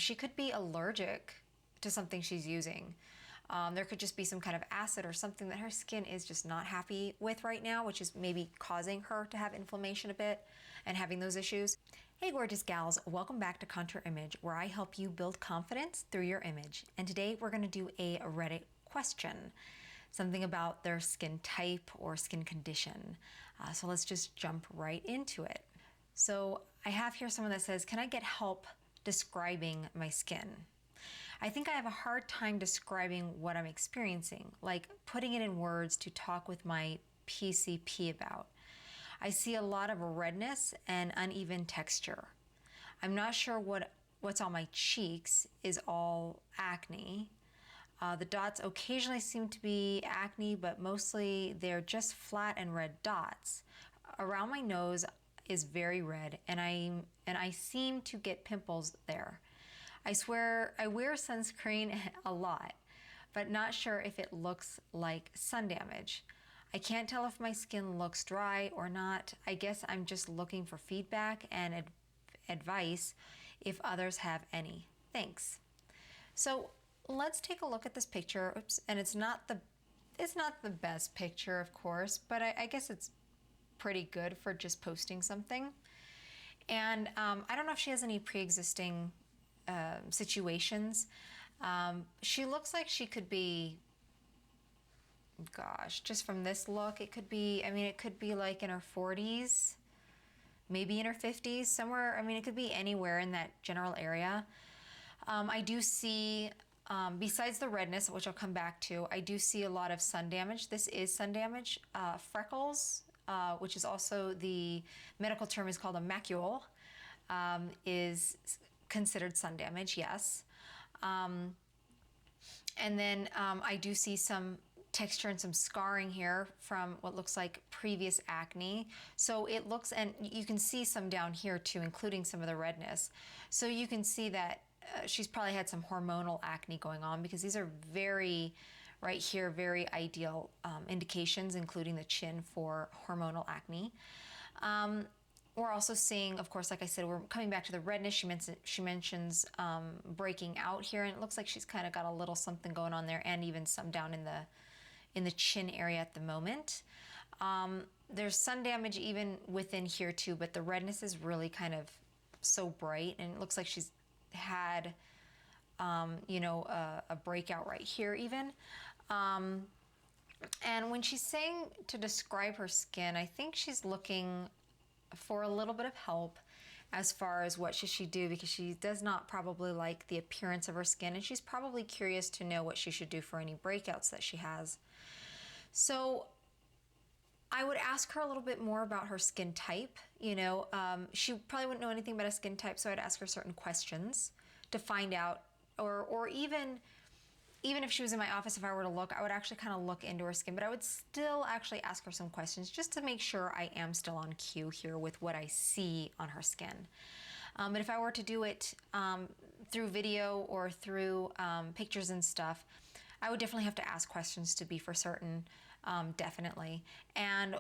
She could be allergic to something she's using. There could just be some kind of acid or something that her skin is just not happy with right now, which is maybe causing her to have inflammation a bit and having those issues. Hey gorgeous gals, welcome back to Contour Image, where I help you build confidence through your image. And today we're gonna do a Reddit question, something about their skin type or skin condition. So let's just jump right into it. So I have here someone that says, can I get help describing my skin? I think I have a hard time describing what I'm experiencing, like putting it in words to talk with my PCP about. I see a lot of redness and uneven texture. I'm not sure what's on my cheeks is all acne. The dots occasionally seem to be acne, but mostly they're just flat and red dots. Around my nose is very red, and I seem to get pimples there. I swear I wear sunscreen a lot, but not sure if it looks like sun damage. I can't tell if my skin looks dry or not. I guess I'm just looking for feedback and advice if others have any. Thanks. So let's take a look at this picture. Oops, and it's not the best picture, of course, but I guess it's pretty good for just posting something. And I don't know if she has any pre-existing situations. She looks like she could be, gosh, just from this look, it could be like in her 40s, maybe in her 50s, somewhere. I mean, it could be anywhere in that general area. I do see, besides the redness, which I'll come back to, I do see a lot of sun damage. This is sun damage. Freckles, which is also the medical term is called a macule, is considered sun damage, yes. And then I do see some texture and some scarring here from what looks like previous acne. So it looks, and you can see some down here too, including some of the redness. So you can see that she's probably had some hormonal acne going on, because these are very, right here, very ideal indications, including the chin, for hormonal acne. We're also seeing, of course, like I said, we're coming back to the redness. She mentions breaking out here, and it looks like she's kind of got a little something going on there, and even some down in the chin area at the moment. There's sun damage even within here too, but the redness is really kind of so bright, and it looks like she's had, a breakout right here even. And when she's saying to describe her skin, I think she's looking for a little bit of help as far as what should she do, because she does not probably like the appearance of her skin, and she's probably curious to know what she should do for any breakouts that she has. So I would ask her a little bit more about her skin type. She probably wouldn't know anything about a skin type, so I'd ask her certain questions to find out, or even if she was in my office, if I were to look, I would actually kind of look into her skin, but I would still actually ask her some questions just to make sure I am still on cue here with what I see on her skin. But if I were to do it through video or through pictures and stuff, I would definitely have to ask questions to be for certain, definitely. And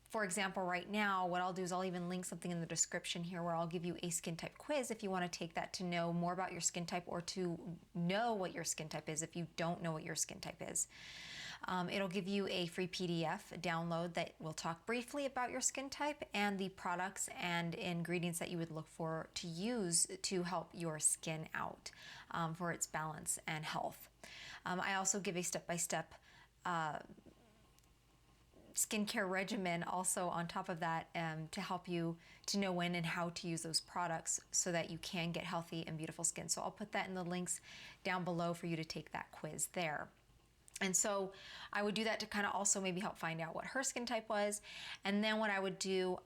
for example, right now, what I'll do is I'll even link something in the description here where I'll give you a skin type quiz if you want to take that to know more about your skin type, or to know what your skin type is if you don't know what your skin type is. It'll give you a free PDF download that will talk briefly about your skin type and the products and ingredients that you would look for to use to help your skin out for its balance and health. I also give a step-by-step skincare regimen also on top of that, to help you to know when and how to use those products so that you can get healthy and beautiful skin. So I'll put that in the links down below for you to take that quiz there. And so I would do that to kind of also maybe help find out what her skin type was. And then what I would do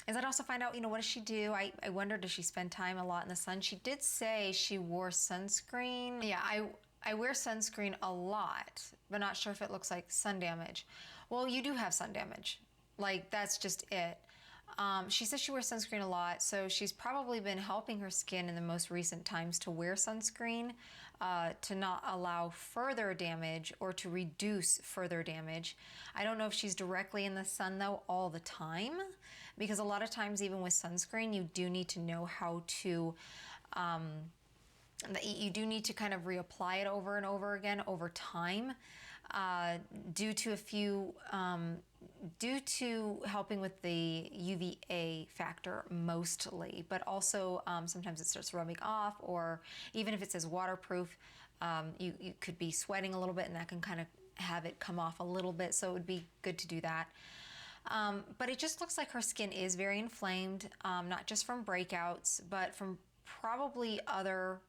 is I'd also find out, what does she do? I wonder, does she spend time a lot in the sun? She did say she wore sunscreen. Yeah, I wear sunscreen a lot, but not sure if it looks like sun damage. Well, you do have sun damage. Like, that's just it. She says she wears sunscreen a lot, so she's probably been helping her skin in the most recent times to wear sunscreen to not allow further damage or to reduce further damage. I don't know if she's directly in the sun though all the time, because a lot of times even with sunscreen you do need to know how to that you do need to kind of reapply it over and over again over time, due to a few, due to helping with the UVA factor mostly, but also sometimes it starts rubbing off, or even if it says waterproof, you could be sweating a little bit and that can kind of have it come off a little bit, so it would be good to do that. But it just looks like her skin is very inflamed, not just from breakouts, but from probably other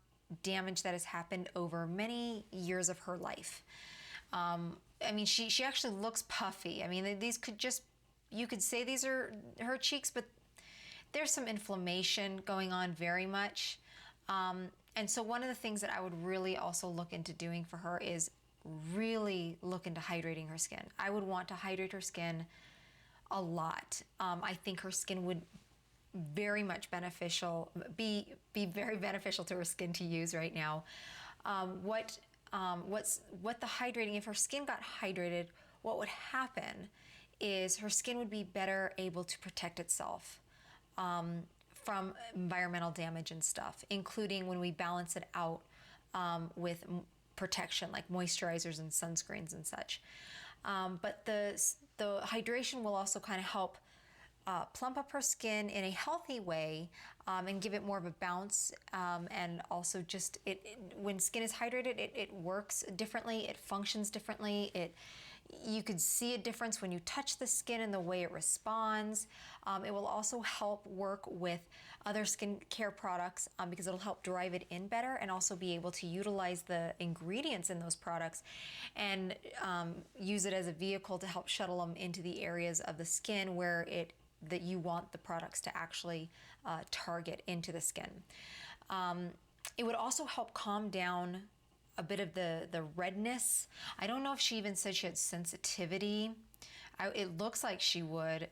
damage that has happened over many years of her life. I mean, she actually looks puffy. I mean, these could just, you could say these are her cheeks, but there's some inflammation going on very much. And so one of the things that I would really also look into doing for her is really look into hydrating her skin. I would want to hydrate her skin a lot. I think her skin would very much be very beneficial to her skin to use right now. What the hydrating, if her skin got hydrated, what would happen is her skin would be better able to protect itself from environmental damage and stuff, including when we balance it out with protection like moisturizers and sunscreens and such. But the hydration will also kind of help plump up her skin in a healthy way, and give it more of a bounce, and also just when skin is hydrated, it works differently, it functions differently. You could see a difference when you touch the skin and the way it responds. It will also help work with other skincare products, because it'll help drive it in better, and also be able to utilize the ingredients in those products and use it as a vehicle to help shuttle them into the areas of the skin where that you want the products to actually target into the skin. It would also help calm down a bit of the redness. I don't know if she even said she had sensitivity. It looks like she would,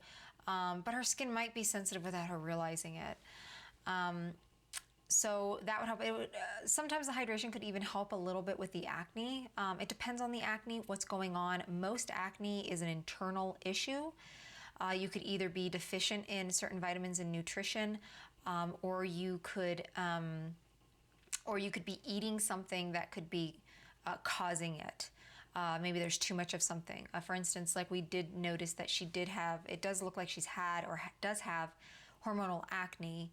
but her skin might be sensitive without her realizing it. So that would help. Sometimes the hydration could even help a little bit with the acne. It depends on the acne, what's going on. Most acne is an internal issue. You could either be deficient in certain vitamins and nutrition, or you could be eating something that could be causing it. Maybe there's too much of something. For instance, like we did notice that she did have, it does look like she's had or does have hormonal acne.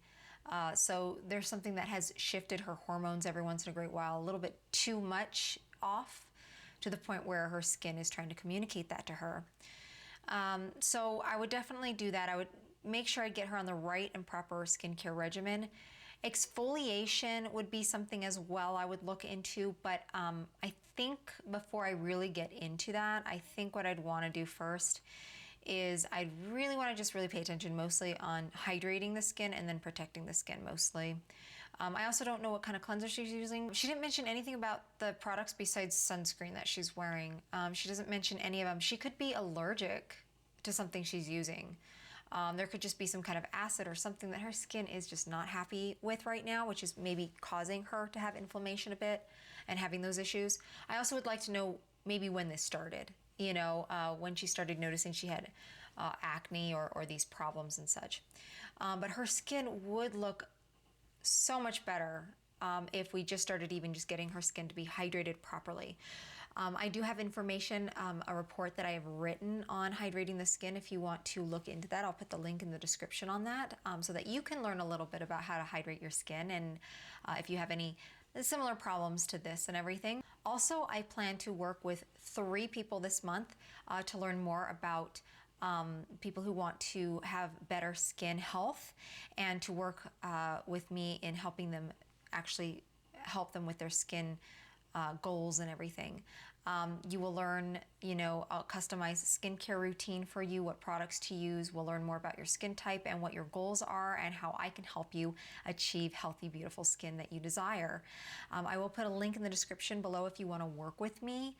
So there's something that has shifted her hormones every once in a great while, a little bit too much off, to the point where her skin is trying to communicate that to her. So I would definitely do that. I would make sure I get her on the right and proper skincare regimen. Exfoliation would be something as well I would look into, but I think before I really get into that, I think what I'd want to do first is I'd really want to just really pay attention mostly on hydrating the skin and then protecting the skin mostly. I also don't know what kind of cleanser she's using. She didn't mention anything about the products besides sunscreen that she's wearing. She doesn't mention any of them. She could be allergic to something she's using. There could just be some kind of acid or something that her skin is just not happy with right now, which is maybe causing her to have inflammation a bit and having those issues. I also would like to know maybe when this started, when she started noticing she had acne or these problems and such. But her skin would look so much better if we just started even just getting her skin to be hydrated properly. I do have information, a report that I have written on hydrating the skin. If you want to look into that, I'll put the link in the description on that, so that you can learn a little bit about how to hydrate your skin, and if you have any similar problems to this and everything. Also, I plan to work with 3 people this month to learn more about people who want to have better skin health, and to work with me in helping them actually help them with their skin goals and everything. You will learn, I'll customize a skincare routine for you, what products to use. We'll learn more about your skin type and what your goals are, and how I can help you achieve healthy, beautiful skin that you desire. I will put a link in the description below if you want to work with me.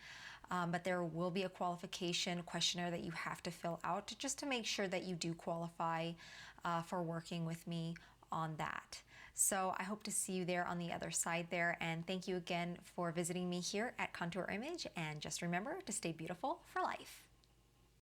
But there will be a qualification questionnaire that you have to fill out just to make sure that you do qualify for working with me on that. So I hope to see you there on the other side there, and thank you again for visiting me here at Contour Image, and just remember to stay beautiful for life.